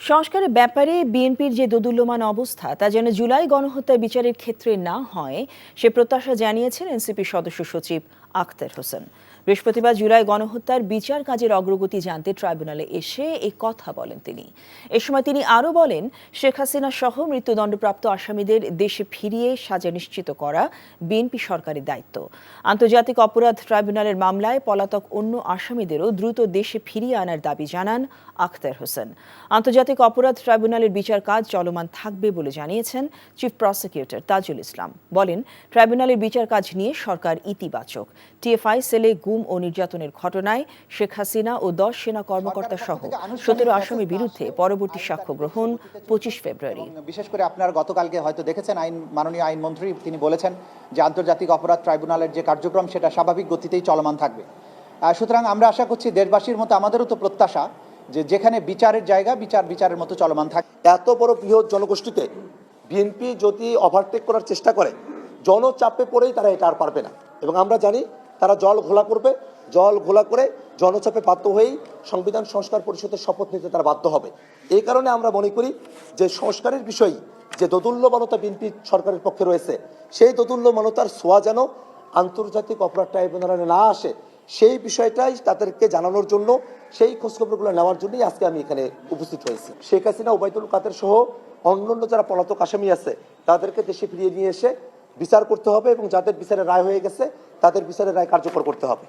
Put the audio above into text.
সংস্কারের ব্যাপারে বিএনপির যে দোদুল্যমান অবস্থা তা যেন জুলাই গণহত্যা বিচারের ক্ষেত্রে না হয় সে প্রত্যাশা জানিয়েছেন এনসিপি সদস্য সচিব আখতার হোসেন। বৃহস্পতিবার জুলাই গণহত্যার বিচার কাজের অগ্রগতি জানতে ট্রাইব্যুনালে এসে এই কথা বলেন তিনি। এ সময় তিনি আরও বলেন, শেখ হাসিনা সহ মৃত্যুদণ্ডপ্রাপ্ত আসামিদের দেশে ফিরিয়ে সাজা নিশ্চিত করা বিএনপি সরকারের দায়িত্ব। আন্তর্জাতিক অপরাধ ট্রাইব্যুনালের মামলায় পলাতক অন্য আসামিদেরও দ্রুত দেশে ফিরিয়ে আনার দাবি জানান আখতার হোসেন। আন্তর্জাতিক অপরাধ ট্রাইব্যুনালের বিচার কাজ চলমান থাকবে বলে জানিয়েছেন চিফ প্রসিকিউটর তাজুল ইসলাম। বলেন, ট্রাইব্যুনালের বিচার কাজ নিয়ে সরকার ইতিবাচক। টিএফআই সেলে গুম ও নির্যাতনের ঘটনায় শেখ হাসিনা ও 10 সেনা কর্মকর্তা সহ 17 আসামির বিরুদ্ধে পরবর্তী সাক্ষ্য গ্রহণ 25 ফেব্রুয়ারি। বিশেষ করে আপনার গতকালকে হয়তো দেখেছেন মাননীয় আইনমন্ত্রী তিনি বলেছেন যে আন্তর্জাতিক অপরাধ ট্রাইব্যুনালের যে কার্যক্রম সেটা স্বাভাবিক গতিতেই চলমান থাকবে। সুতরাং আমরা আশা করছি দেশবাসীর মতো আমাদেরও তো প্রত্যাশা যে যেখানে বিচারের জায়গা বিচারের মতো চলমান থাকে। এত বড় বৃহৎ জনগোষ্ঠীতে বিএনপি যদি ওভারটেক করার চেষ্টা করে জনচাপে পড়েই তারা এটা আর পারবে না, এবং আমরা জানি তারা জল ঘোলা করে জনচাপে বাধ্য হয়েই সংবিধান সংস্কার পরিষদের শপথ নিতে তারা বাধ্য হবে। এই কারণে আমরা মনে করি যে সংস্কারের বিষয়ে যে দোদুল্যমানতা বিএনপি সরকারের পক্ষে রয়েছে সেই দোদুল্যমানতার ছোঁয়া যেন আন্তর্জাতিক অপরাধ ট্রাইব্যুনালে না আসে সেই বিষয়টাই তাদেরকে জানানোর জন্য, সেই খোঁজখবরগুলো নেওয়ার জন্যই আজকে আমি এখানে উপস্থিত হয়েছি। শেখ হাসিনা, ওবায়দুল কাদের সহ অন্যান্য যারা পলাতক আসামি আছে তাদেরকে দেশে ফিরিয়ে নিয়ে এসে বিচার করতে হবে এবং যাদের বিচারের রায় হয়ে গেছে তাদের বিচারের রায় কার্যকর করতে হবে।